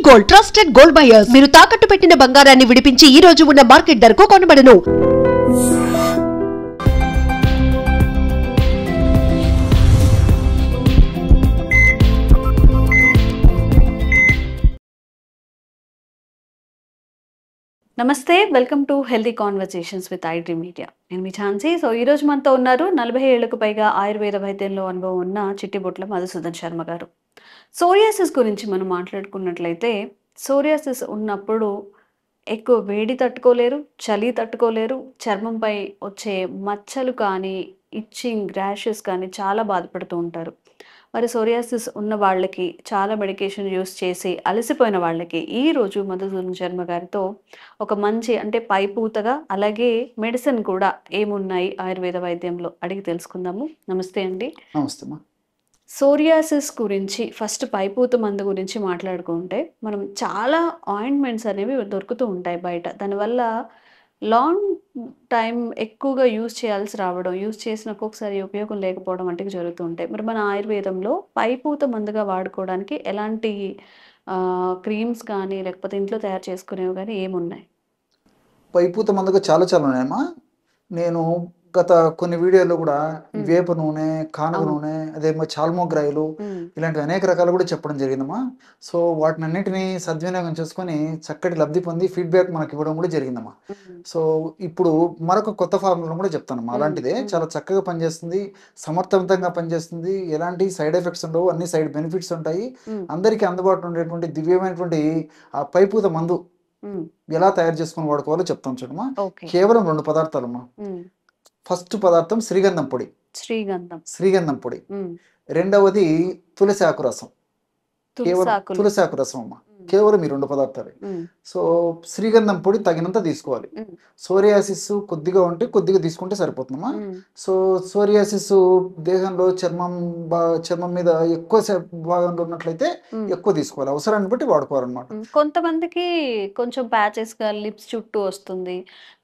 Gold trusted gold buyers మీరు తాకట్టు పెట్టిన బంగారాన్ని విడిపించి ఈ రోజు ఉన్న మార్కెట్ ధరకు కొనబడను. నమస్తే, welcome to healthy conversations with ఐడ్రీ media. నేను మీ ఛాన్సీ. సో ఈ రోజు మనతో ఉన్నారు 40 ఏళ్లకు పైగా ఆయుర్వేద వైద్యంలో అనుభవం ఉన్న చిట్టిబొట్ల మధుసూదన్ శర్మ గారు. సోరియాసిస్ గురించి మనం మాట్లాడుకున్నట్లయితే, సోరియాసిస్ ఉన్నప్పుడు ఎక్కువ వేడి తట్టుకోలేరు, చలి తట్టుకోలేరు, చర్మంపై వచ్చే మచ్చలు కానీ, ఇచ్చింగ్, ర్యాషెస్ కానీ చాలా బాధపడుతూ ఉంటారు. మరి సోరియాసిస్ ఉన్న వాళ్ళకి చాలా మెడికేషన్ యూస్ చేసి అలసిపోయిన వాళ్ళకి ఈరోజు మధుసూదన్ శర్మ గారితో ఒక మంచి అంటే పైపూతగా అలాగే మెడిసిన్ కూడా ఏమున్నాయి ఆయుర్వేద వైద్యంలో అడిగి తెలుసుకుందాము. నమస్తే అండి. నమస్తే. సోరియాసిస్ గురించి ఫస్ట్ పైపూత మందు గురించి మాట్లాడుకుంటే, మనం చాలా ఆయింట్మెంట్స్ అనేవి దొరుకుతూ ఉంటాయి బయట. దానివల్ల లాంగ్ టైం ఎక్కువగా యూజ్ చేయాల్సి రావడం, యూజ్ చేసిన ఒక్కొక్కసారి ఉపయోగం లేకపోవడం వంటివి జరుగుతూ ఉంటాయి. మరి మన ఆయుర్వేదంలో పైపూత మందుగా వాడుకోవడానికి ఎలాంటి క్రీమ్స్ కానీ లేకపోతే ఇంట్లో తయారు చేసుకునేవి కానీ ఏమున్నాయి? పైపూత మందుగా చాలా ఉన్నాయమ్మా. నేను గత కొన్ని వీడియోలో కూడా వేప నూనె, కానుగ నూనె, అదేమో చాల్మోగ్రాయిలు ఇలాంటి అనేక రకాలు కూడా చెప్పడం జరిగిందమ్మా. సో వాటిని అన్నింటినీ సద్వినియోగం చేసుకొని చక్కటి లబ్ధి పొంది ఫీడ్బ్యాక్ మనకి ఇవ్వడం కూడా జరిగిందమ్మా. సో ఇప్పుడు మరొక కొత్త ఫార్ములా కూడా చెప్తానమ్మా. అలాంటిదే చాలా చక్కగా పనిచేస్తుంది, సమర్థవంతంగా పనిచేస్తుంది, ఎలాంటి సైడ్ ఎఫెక్ట్స్ ఉండవు, అన్ని సైడ్ బెనిఫిట్స్ ఉంటాయి. అందరికీ అందుబాటులో ఉండేటువంటి దివ్యమైనటువంటి ఆ పైపూత మందు ఎలా తయారు చేసుకుని వాడుకోవాలో చెప్తాను చూడమ్మా. కేవలం 2 పదార్థాలమ్మా. ఫస్ట్ పదార్థం శ్రీగంధం పొడి. శ్రీగంధం పొడి. రెండవది తులసి ఆకు రసం. తులసి ఆకు రసం అమ్మా. కేవలం ఈ 2 పదార్థాలే. సో శ్రీగంధం పొడి తగినంత తీసుకోవాలి. సోరియాసిస్ కొద్దిగా ఉంటే కొద్దిగా తీసుకుంటే సరిపోతుందమ్మా. సో సోరియాసిస్ దేహంలో చర్మం మీద ఎక్కువ భాగంలో ఉన్నట్లయితే ఎక్కువ తీసుకోవాలి, అవసరాన్ని బట్టి వాడుకోవాలన్నమాట. కొంతమందికి కొంచెం ప్యాచెస్ గా లిప్స్ చుట్టూ వస్తుంది,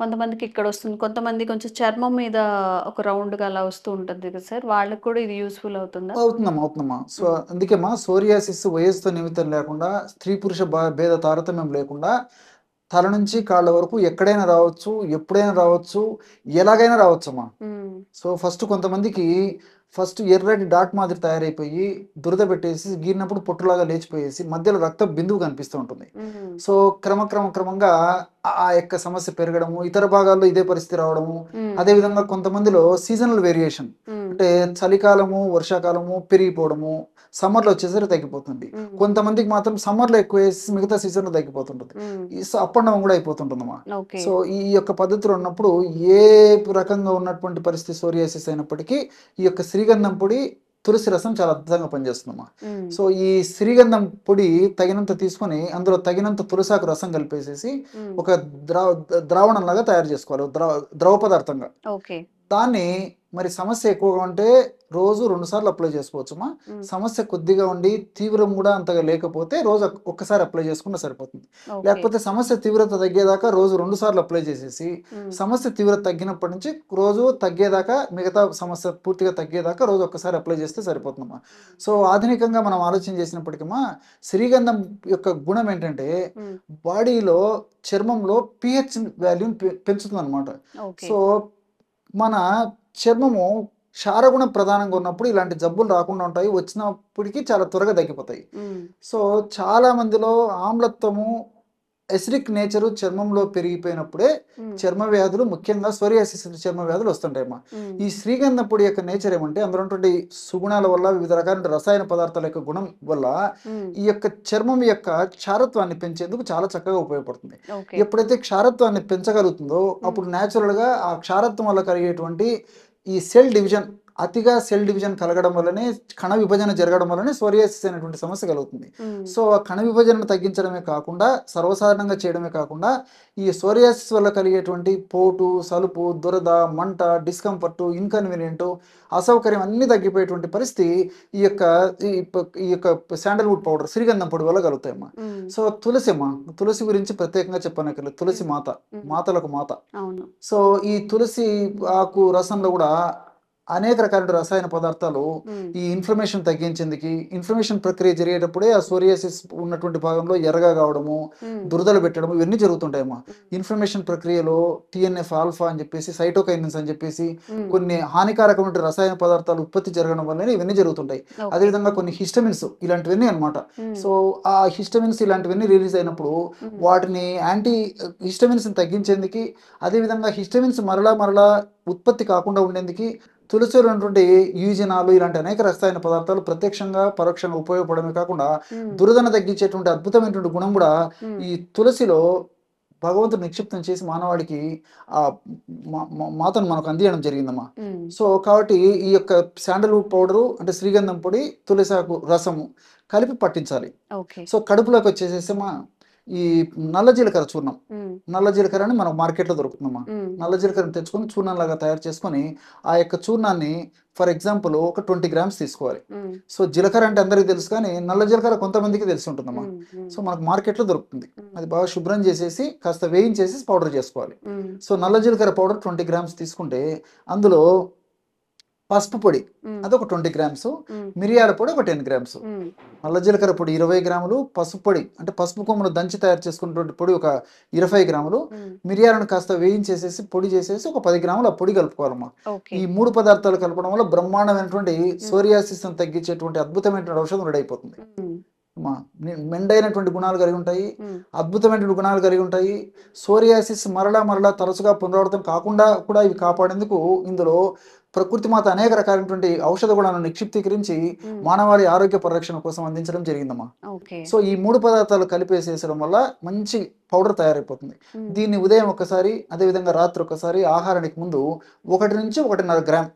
కొంతమందికి ఇక్కడ వస్తుంది, కొంతమంది కొంచెం చర్మం మీద ఒక రౌండ్ గా అలా వస్తూ ఉంటుంది కదా సార్, వాళ్ళకి కూడా ఇది యూస్ఫుల్ అవుతుందా? అవుతుందమ్మా. సో అందుకేమ్మా సోరియాసిస్ వయస్సుతో నిమిత్తం లేకుండా, స్త్రీ పురుష భేద తారతమ్యం లేకుండా తల నుంచి కాళ్ళ వరకు ఎక్కడైనా రావచ్చు, ఎప్పుడైనా రావచ్చు, ఎలాగైనా రావచ్చు అమ్మా. సో కొంతమందికి ఎర్రటి డాట్ మాదిరి తయారైపోయి దురద పెట్టేసి గీరినప్పుడు పొట్టులాగా లేచిపోయేసి మధ్యలో రక్త బిందువు కనిపిస్తూ ఉంటుంది. సో క్రమంగా ఆ యొక్క సమస్య పెరగడము, ఇతర భాగాల్లో ఇదే పరిస్థితి రావడము. అదే విధంగా కొంతమందిలో సీజనల్ వేరియేషన్ అంటే చలికాలము, వర్షాకాలము పెరిగిపోవడము, సమ్మర్లో వచ్చేసరికి తగ్గిపోతుంది. కొంతమందికి మాత్రం సమ్మర్లో ఎక్కువ వేసి మిగతా సీజన్లో తగ్గిపోతుంటుంది. అప్ అండ్ డౌన్ కూడా అయిపోతుంటుందమ్మా. సో ఈ యొక్క పద్ధతిలో ఉన్నప్పుడు ఏ రకంగా ఉన్నటువంటి పరిస్థితి సోరియాసిస్ అయినప్పటికీ ఈ యొక్క శ్రీగంధం పొడి, తులసి రసం చాలా అద్భుతంగా పనిచేస్తుందమ్మా. సో ఈ శ్రీగంధం పొడి తగినంత తీసుకొని అందులో తగినంత తులసాకు రసం కలిపేసేసి ఒక ద్రావణం లాగా తయారు చేసుకోవాలి, ద్రవ పదార్థంగా. దాన్ని మరి సమస్య ఎక్కువగా ఉంటే రోజు 2 సార్లు అప్లై చేసుకోవచ్చుమా. సమస్య కొద్దిగా ఉండి తీవ్రం కూడా అంతగా లేకపోతే రోజు ఒక్కసారి అప్లై చేసుకుంటే సరిపోతుంది. లేకపోతే సమస్య తీవ్రత తగ్గేదాకా రోజు 2 సార్లు అప్లై చేసేసి సమస్య తీవ్రత తగ్గినప్పటి నుంచి రోజు తగ్గేదాకా, మిగతా సమస్య పూర్తిగా తగ్గేదాకా రోజు ఒక్కసారి అప్లై చేస్తే సరిపోతుందమ్మా. సో ఆధునికంగా మనం ఆలోచన చేసినప్పటికమ్మా శ్రీగంధం యొక్క గుణం ఏంటంటే బాడీలో చర్మంలో pH వాల్యూని పెంచుతుంది అనమాట. సో మన చర్మము క్షారగుణం ప్రధానంగా ఉన్నప్పుడు ఇలాంటి జబ్బులు రాకుండా ఉంటాయి, వచ్చినప్పటికీ చాలా త్వరగా తగ్గిపోతాయి. సో చాలా మందిలో ఆమ్లత్వము, ఎసిడిక్ నేచరు చర్మంలో పెరిగిపోయినప్పుడే చర్మ వ్యాధులు, ముఖ్యంగా సోరియాసిస్ చర్మ వ్యాధులు వస్తుంటాయమ్మా. ఈ శ్రీగంధం పొడి యొక్క నేచర్ ఏమంటే అందులో ఉన్నటువంటి సుగుణాల వల్ల, వివిధ రకాల రసాయన పదార్థాల యొక్క గుణం వల్ల ఈ యొక్క చర్మం యొక్క క్షారత్వాన్ని పెంచేందుకు చాలా చక్కగా ఉపయోగపడుతుంది. ఎప్పుడైతే క్షారత్వాన్ని పెంచగలుగుతుందో అప్పుడు న్యాచురల్ గా ఆ క్షారత్వం వల్ల కలిగేటువంటి ఈ సెల్ డివిజన్, అతిగా సెల్ డివిజన్ కలగడం వల్లనే, కణ విభజన జరగడం వల్లనే సోరియాసిస్ అనేటువంటి సమస్య కలుగుతుంది. సో ఆ కణ విభజనను తగ్గించడమే కాకుండా, సర్వసాధారణంగా చేయడమే కాకుండా, ఈ సోరియాసిస్ వల్ల కలిగేటువంటి పోటు, సలుపు, దురద, మంట, డిస్కంఫర్ట్, ఇన్కన్వీనియంట్, అసౌకర్యం అన్ని తగ్గిపోయేటువంటి పరిస్థితి ఈ యొక్క శాండల్వుడ్ పౌడర్, శ్రీగంధం పొడి వల్ల కలుగుతాయమ్మా. సో తులసి గురించి ప్రత్యేకంగా చెప్పనక్కర్లేదు. తులసి మాతలకు మాత. సో ఈ తులసి ఆకు రసంలో కూడా అనేక రకాల రసాయన పదార్థాలు ఈ ఇన్ఫ్లమేషన్ తగ్గించేందుకు, ఇన్ఫ్లమేషన్ ప్రక్రియ జరిగేటప్పుడే ఆ సోరియాసిస్ ఉన్నటువంటి భాగంలో ఎర్రగా కావడము, దురదలు పెట్టడము ఇవన్నీ జరుగుతుంటాయమ్మా. ఇన్ఫ్లమేషన్ ప్రక్రియలో TNF ఆల్ఫా అని చెప్పేసి, సైటోకైనిన్స్ అని చెప్పేసి కొన్ని హానికారకమైన రసాయన పదార్థాలు ఉత్పత్తి జరగడం వల్లనే ఇవన్నీ జరుగుతుంటాయి. అదేవిధంగా కొన్ని హిస్టమిన్స్ ఇలాంటివన్నీ అనమాట. సో ఆ హిస్టమిన్స్ ఇలాంటివన్నీ రిలీజ్ అయినప్పుడు వాటిని యాంటీ హిస్టమిన్స్ తగ్గించేందుకు, అదేవిధంగా హిస్టమిన్స్ మరలా ఉత్పత్తి కాకుండా ఉండేందుకు తులసిలో ఉన్నటువంటి యూజినాలు ఇలాంటి అనేక రసాయన పదార్థాలు ప్రత్యక్షంగా పరోక్షంగా ఉపయోగపడమే కాకుండా దురదను తగ్గించేటువంటి అద్భుతమైనటువంటి గుణం కూడా ఈ తులసిలో భగవంతుడు నిక్షిప్తం చేసి మానవాడికి ఆ మాతను మనకు అందించడం జరిగిందమ్మా. సో కాబట్టి ఈ యొక్క శాండల్వుడ్ పౌడరు అంటే శ్రీగంధం పొడి, తులసాకు రసము కలిపి పట్టించాలి. సో కడుపులోకి వచ్చేసేసమ్మా ఈ నల్ల జీలకర్ర చూర్ణం, నల్ల జీలకర్ర అని మనకు మార్కెట్లో దొరుకుతుందమ్మా. నల్ల జీలకర్రని తెచ్చుకొని చూర్ణంలాగా తయారు చేసుకొని ఆ యొక్క చూర్ణాన్ని ఫర్ ఎగ్జాంపుల్ ఒక 20 గ్రామ్స్ తీసుకోవాలి. సో జీలకర్ర అంటే అందరికీ తెలుసు, కానీ నల్ల జీలకర్ర కొంతమందికి తెలిసి ఉంటుందమ్మా. సో మనకు మార్కెట్లో దొరుకుతుంది. అది బాగా శుభ్రం చేసేసి కాస్త వేయించేసి పౌడర్ చేసుకోవాలి. సో నల్ల జీలకర్ర పౌడర్ 20 గ్రామ్స్ తీసుకుంటే అందులో పసుపు పొడి అదొక 20 గ్రామ్స్, మిరియాల పొడి ఒక 10 గ్రామ్స్, నల్ల జీలకర్ర పొడి 20 గ్రాములు, పసుపు పొడి అంటే పసుపు కొమ్మలు దంచి తయారు చేసుకున్నటువంటి పొడి ఒక 20 గ్రాములు, మిరియాలను కాస్త వేయించేసేసి పొడి చేసేసి ఒక 10 గ్రాములు ఆ పొడి కలుపుకోవాలమ్మా. ఈ 3 పదార్థాలు కలపడం వల్ల బ్రహ్మాండమైనటువంటి సోరియాసిస్ తగ్గించేటువంటి అద్భుతమైనటువంటి ఔషధం రెడీ అయిపోతుంది. మెండైనటువంటి గుణాలు కలిగి ఉంటాయి, అద్భుతమైనటువంటి గుణాలు కలిగి ఉంటాయి. సోరియాసిస్ మరలా తరచుగా పునరావృతం కాకుండా కూడా ఇవి కాపాడేందుకు ఇందులో ప్రకృతి మాత అనేక రకాలైనటువంటి ఔషధ గుణాలను నిక్షిప్తీకరించి మానవాళి ఆరోగ్య పరిరక్షణ కోసం అందించడం జరిగిందమ్మా. సో ఈ 3 పదార్థాలు కలిపేసేసడం వల్ల మంచి పౌడర్ తయారైపోతుంది. దీన్ని ఉదయం ఒకసారి, అదేవిధంగా రాత్రి ఒకసారి, ఆహారానికి ముందు 1 నుంచి 1.5 గ్రామ్,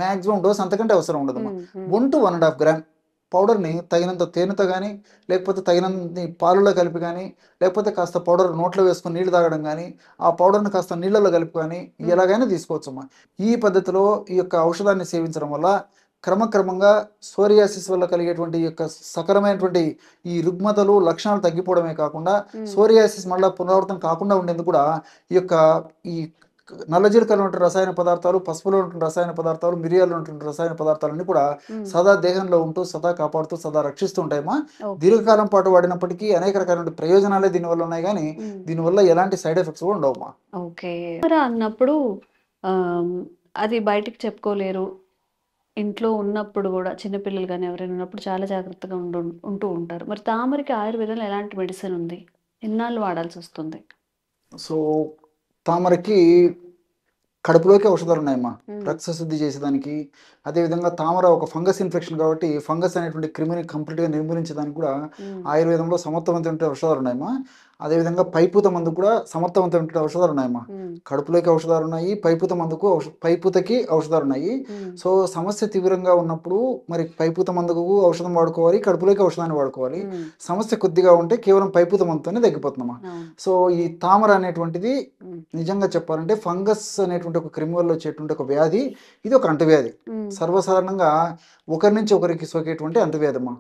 మాక్సిమం డోస్ అంతకంటే అవసరం ఉండదమ్మా. 1 to 1.5 గ్రామ్ పౌడర్ని తగినంత తేనెతో కానీ, లేకపోతే తగినంత పాలలో కలిపి కానీ, లేకపోతే కాస్త పౌడర్ నోట్లో వేసుకొని నీళ్లు తాగడం కానీ, ఆ పౌడర్ని కాస్త నీళ్ళలో కలిపి కానీ ఎలాగైనా తీసుకోవచ్చమ్మా. ఈ పద్ధతిలో ఈ యొక్క ఔషధాన్ని సేవించడం వల్ల క్రమక్రమంగా సోరియాసిస్ వల్ల కలిగేటువంటి ఈ యొక్క సకరమైనటువంటి ఈ రుగ్మతలు లక్షణాలు తగ్గిపోవడమే కాకుండా సోరియాసిస్ మళ్ళీ పునరావృతం కాకుండా ఉండేందుకు కూడా ఈ యొక్క ఈ నల్ల జీలకర్రలో ఉంటున్న రసాయన పదార్థాలు, పసుపులో ఉంటున్న రసాయన పదార్థాలు, మిరియాల్లో ఉంటున్న రసాయన పదార్థాలన్నీ కూడా సదా దేహంలో ఉంటూ, సదా కాపాడుతూ, సదా రక్షిస్తూ ఉంటాయమ్మా. దీర్ఘకాలం పాటు వాడినప్పటికీ అనేక రకాల ప్రయోజనాలే దీనివల్ల ఉన్నాయి, కానీ దీనివల్ల ఎలాంటి సైడ్ ఎఫెక్ట్స్ కూడా ఉండవమ్మా. ఓకే అన్నప్పుడు అది బయటికి చెప్పుకోలేరు, ఇంట్లో ఉన్నప్పుడు కూడా చిన్నపిల్లలు కానీ ఎవరైనా ఉన్నప్పుడు చాలా జాగ్రత్తగా ఉంటూ ఉంటారు. మరి తామరకి ఆయుర్వేదంలో ఎలాంటి మెడిసిన్ ఉంది, ఎన్నాళ్ళు వాడాల్సి వస్తుంది? సో తామరకి కడుపులోకి ఔషధాలు ఉన్నాయమ్మా రక్త శుద్ధి చేసేదానికి. అదేవిధంగా తామర ఒక ఫంగస్ ఇన్ఫెక్షన్ కాబట్టి ఫంగస్ అనేటువంటి క్రిమిని కంప్లీట్గా నిర్మూలించడానికి కూడా ఆయుర్వేదంలో సమర్థవంతమైన ఔషధాలు ఉన్నాయమ్మా. అదేవిధంగా పైపూత మందుకు కూడా సమర్థవంతమైన ఔషధాలు ఉన్నాయమ్మా. కడుపులోకి ఔషధాలు ఉన్నాయి, పైపూత మందుకు పైపూతకి ఔషధాలు ఉన్నాయి. సో సమస్య తీవ్రంగా ఉన్నప్పుడు మరి పైపూత మందుకు ఔషధం వాడుకోవాలి, కడుపులోకి ఔషధాన్ని వాడుకోవాలి. సమస్య కొద్దిగా ఉంటే కేవలం పైపూత మందుతోనే తగ్గిపోతుందమ్మా. సో ఈ తామర అనేటువంటిది నిజంగా చెప్పాలంటే ఫంగస్ అనేటువంటి ఒక క్రిమి వల్ల వచ్చేటువంటి ఒక వ్యాధి. ఇది ఒక అంటువ్యాధి. సర్వసాధారణంగా ఒకరి నుంచి ఒకరికి సోకేటువంటి అంటువ్యాధమ్మా.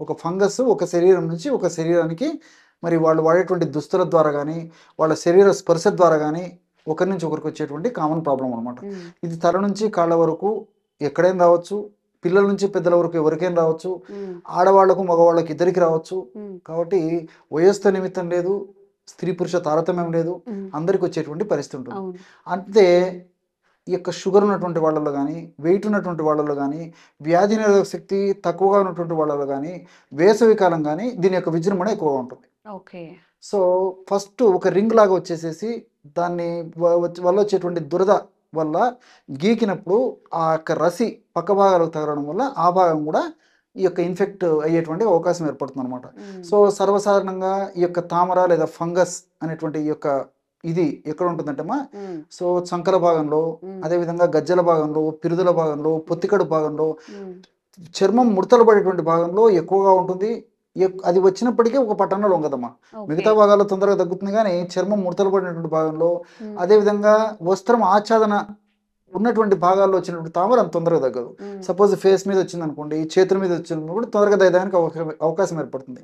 ఒక ఫంగస్ ఒక శరీరం నుంచి ఒక శరీరానికి మరి వాళ్ళు వాడేటువంటి దుస్తుల ద్వారా కానీ, వాళ్ళ శరీర స్పర్శ ద్వారా కానీ ఒకరి నుంచి ఒకరికి వచ్చేటువంటి కామన్ ప్రాబ్లం అనమాట. ఇది తల నుంచి కాళ్ళ వరకు ఎక్కడైనా రావచ్చు, పిల్లల నుంచి పెద్దల వరకు ఎవరికైనా రావచ్చు, ఆడవాళ్లకు మగవాళ్ళకి ఇద్దరికి రావచ్చు. కాబట్టి వయస్సు నిమిత్తం లేదు, స్త్రీ పురుష తారతమ్యం లేదు, అందరికి వచ్చేటువంటి పరిస్థితి ఉంటుంది. అంతే ఈ యొక్క షుగర్ ఉన్నటువంటి వాళ్ళలో కానీ, వెయిట్ ఉన్నటువంటి వాళ్ళలో కానీ, వ్యాధి నిరోధక శక్తి తక్కువగా ఉన్నటువంటి వాళ్ళలో కానీ, వేసవి కాలం కానీ దీని యొక్క విజృంభణ ఎక్కువగా ఉంటుంది. సో ఫస్ట్ ఒక రింగ్ లాగా వచ్చేసేసి దాన్ని వల్ల వచ్చేటువంటి దురద వల్ల గీకినప్పుడు ఆ యొక్క రసి పక్క భాగాలకు తగలడం వల్ల ఆ భాగం కూడా ఈ యొక్క ఇన్ఫెక్ట్ అయ్యేటువంటి అవకాశం ఏర్పడుతుంది అనమాట. సో సర్వసాధారణంగా ఈ యొక్క తామర లేదా ఫంగస్ అనేటువంటి ఈ యొక్క ఇది ఎక్కడ ఉంటుందంటేమా, సో సంకల భాగంలో, అదేవిధంగా గజ్జల భాగంలో, పిరుదుల భాగంలో, పొత్తికడు భాగంలో, చర్మం ముడతలు పడేటువంటి భాగంలో ఎక్కువగా ఉంటుంది. అది వచ్చినప్పటికీ ఒక పట్టణంలో ఉండదమ్మా. మిగతా భాగాల్లో తొందరగా తగ్గుతుంది, కానీ చర్మం ముడతలు పడినటువంటి భాగంలో, అదేవిధంగా వస్త్రం ఆచ్ఛాదన ఉన్నటువంటి భాగాల్లో వచ్చినటువంటి తామర అంత తొందరగా తగ్గదు. సపోజ్ ఫేస్ మీద వచ్చింది అనుకోండి, చేతుల మీద వచ్చినప్పుడు కూడా తొందరగా తగ్గడానికి అవకాశం ఏర్పడుతుంది.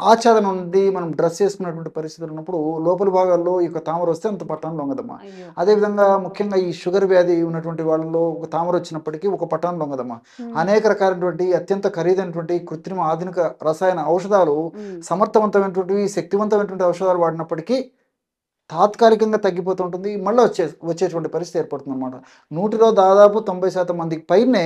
ఆచ్ఛాదన నుండి మనం డ్రెస్ చేసుకున్నటువంటి పరిస్థితులు ఉన్నప్పుడు లోపల భాగాల్లో ఈ తామర వస్తే అంత పట్టణం లొంగదమ్మా. అదేవిధంగా ముఖ్యంగా ఈ షుగర్ వ్యాధి ఉన్నటువంటి వాళ్ళలో ఒక తామర వచ్చినప్పటికీ ఒక పట్టణం లొంగదమ్మా. అనేక రకాలైనటువంటి అత్యంత ఖరీదైనటువంటి కృత్రిమ ఆధునిక రసాయన ఔషధాలు, సమర్థవంతమైనటువంటి శక్తివంతమైనటువంటి ఔషధాలు వాడినప్పటికీ తాత్కాలికంగా తగ్గిపోతుంటుంది, మళ్ళీ వచ్చేటువంటి పరిస్థితి ఏర్పడుతుంది అనమాట. 100లో దాదాపు 90% మందికి పైనే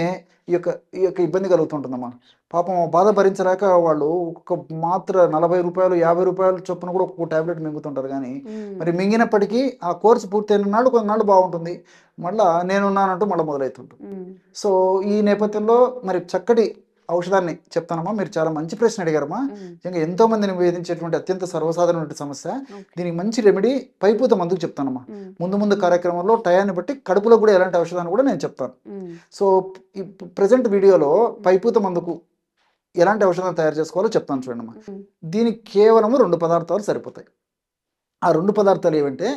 ఈ యొక్క ఇబ్బంది కలుగుతుంటుందమ్మా. పాపం బాధ భరించలేక వాళ్ళు ఒక్కొక్క మాత్ర 40 రూపాయలు 50 రూపాయల చొప్పున కూడా ఒక్కొక్క టాబ్లెట్ మింగుతుంటారు. కానీ మరి మింగినప్పటికీ ఆ కోర్సు పూర్తయిన నాడు కొన్నాళ్ళు బాగుంటుంది, మళ్ళీ నేనున్నానంటూ మళ్ళీ మొదలవుతుంటుంది. సో ఈ నేపథ్యంలో మరి చక్కటి ఔషధాన్ని చెప్తానమ్మా. మీరు చాలా మంచి ప్రశ్న అడిగారమ్మా. నిజంగా ఎంతో మందిని వేధించేటువంటి అత్యంత సర్వసాధారణమైన సమస్య. దీనికి మంచి రెమెడీ పైపూత మందుకు చెప్తానమ్మా. ముందు కార్యక్రమంలో టయాన్ని బట్టి కడుపులో కూడా ఎలాంటి ఔషధాన్ని కూడా నేను చెప్తాను. సో ఈ ప్రజెంట్ వీడియోలో పైపూత మందుకు ఎలాంటి ఔషధాన్ని తయారు చేసుకోవాలో చెప్తాను చూడండి. దీనికి కేవలం 2 పదార్థాలు సరిపోతాయి. ఆ 2 పదార్థాలు ఏమంటే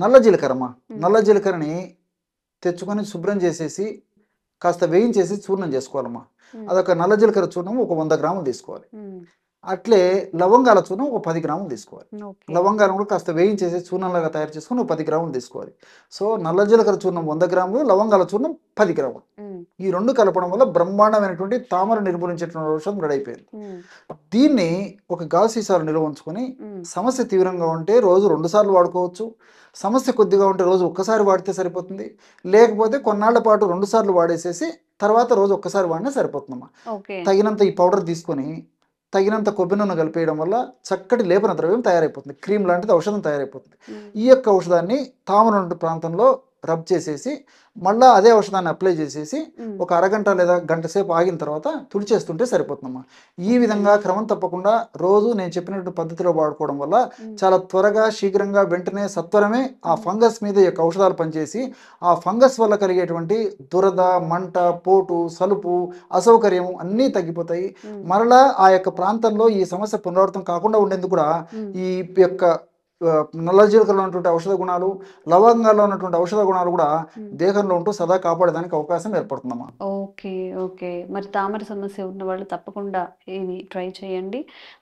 నల్ల జీలకర్రమ్మా. నల్ల జీలకర్రని తెచ్చుకొని శుభ్రం చేసేసి కాస్త వేయించేసి చూర్ణం చేసుకోవాలమ్మా. అదొక నల్ల జీలకర్ర చూర్ణం ఒక 100 గ్రాములు తీసుకోవాలి. అట్లే లవంగాల చూర్ణం ఒక 10 గ్రాములు తీసుకోవాలి. లవంగాలను కూడా కాస్త వేయించేసి చూర్ణంలాగా తయారు చేసుకొని ఒక 10 గ్రాములు తీసుకోవాలి. సో నల్ల జీలకర్ర చూర్ణం 100 గ్రాములు, లవంగాల చూర్ణం 10 గ్రాములు. ఈ 2 కలపడం వల్ల బ్రహ్మాండమైనటువంటి తామర నిర్మూలించేటువంటి ఔషధం రెడీ అయిపోయింది. దీన్ని ఒక గాజు సీసాలు నిల్వ ఉంచుకొని సమస్య తీవ్రంగా ఉంటే రోజు 2 సార్లు వాడుకోవచ్చు. సమస్య కొద్దిగా ఉంటే రోజు ఒక్కసారి వాడితే సరిపోతుంది. లేకపోతే కొన్నాళ్ల పాటు 2 సార్లు వాడేసేసి తర్వాత రోజు ఒక్కసారి వాడినా సరిపోతుందమ్మా. తగినంత ఈ పౌడర్ తీసుకొని తగినంత కొబ్బరి నూనె కలిపేయడం వల్ల చక్కటి లేపన ద్రవ్యం తయారైపోతుంది, క్రీమ్ లాంటిది ఔషధం తయారైపోతుంది. ఈ యొక్క ఔషధాన్ని తామర ప్రాంతంలో రబ్ చేసేసి మళ్ళీ అదే ఔషధాన్ని అప్లై చేసేసి ఒక అరగంట లేదా గంట సేపు ఆగిన తర్వాత తుడిచేస్తుంటే సరిపోతుందమ్మా. ఈ విధంగా క్రమం తప్పకుండా రోజు నేను చెప్పినటువంటి పద్ధతిలో వాడుకోవడం వల్ల చాలా త్వరగా శీఘ్రంగా వెంటనే సత్వరమే ఆ ఫంగస్ మీద ఈ యొక్క ఔషధాలు పనిచేసి ఆ ఫంగస్ వల్ల కలిగేటువంటి దురద, మంట, పోటు, సలుపు, అసౌకర్యం అన్నీ తగ్గిపోతాయి. మరలా ఆ యొక్క ప్రాంతంలో ఈ సమస్య పునరావృతం కాకుండా ఉండేందుకు కూడా ఈ యొక్క నల్ల జీలకర్రలో ఉన్నటువంటి ఔషధ గుణాలు, లవంగాల్లో ఉన్నటువంటి ఔషధ గుణాలు కూడా దేహంలో ఉంటూ సదా కాపాడడానికి అవకాశం ఏర్పడుతుందమ్మా. ఓకే. మరి తామర సమస్య ఉన్న వాళ్ళు తప్పకుండా ఇది ట్రై చేయండి.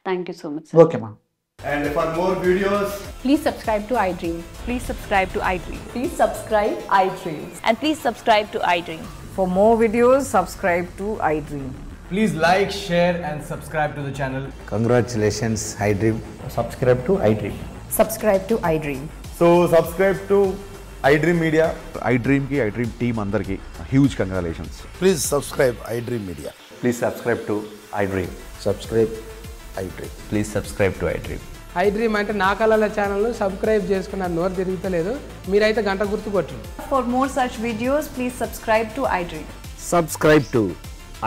Thank you so much. ఓకేమా. And for more videos, please subscribe to iDream. Please subscribe to iDream. Please subscribe iDream. And please subscribe to iDream. For more videos, subscribe to iDream. please like, share and subscribe to the channel. Congratulations, iDream. Subscribe to iDream. Subscribe to iDream. So subscribe to iDream Media. iDream ki iDream team andarki huge congratulations. Please subscribe iDream Media. Please subscribe to iDream. Subscribe iDream. Please subscribe to iDream. iDream అంటే నా కళల channel subscribe చేసుకున్న నోరు తిరుగుతలేదు, మీరైతే గంట గుర్తు కొట్టండి. For more such videos, please subscribe to iDream. Subscribe to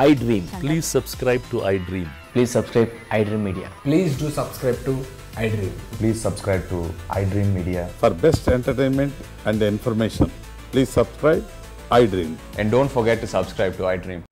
iDream. Please subscribe to iDream. Please subscribe iDream Media. Please do subscribe to iDream. Please subscribe to iDream Media. For best entertainment and information, please subscribe iDream. And don't forget to subscribe to iDream.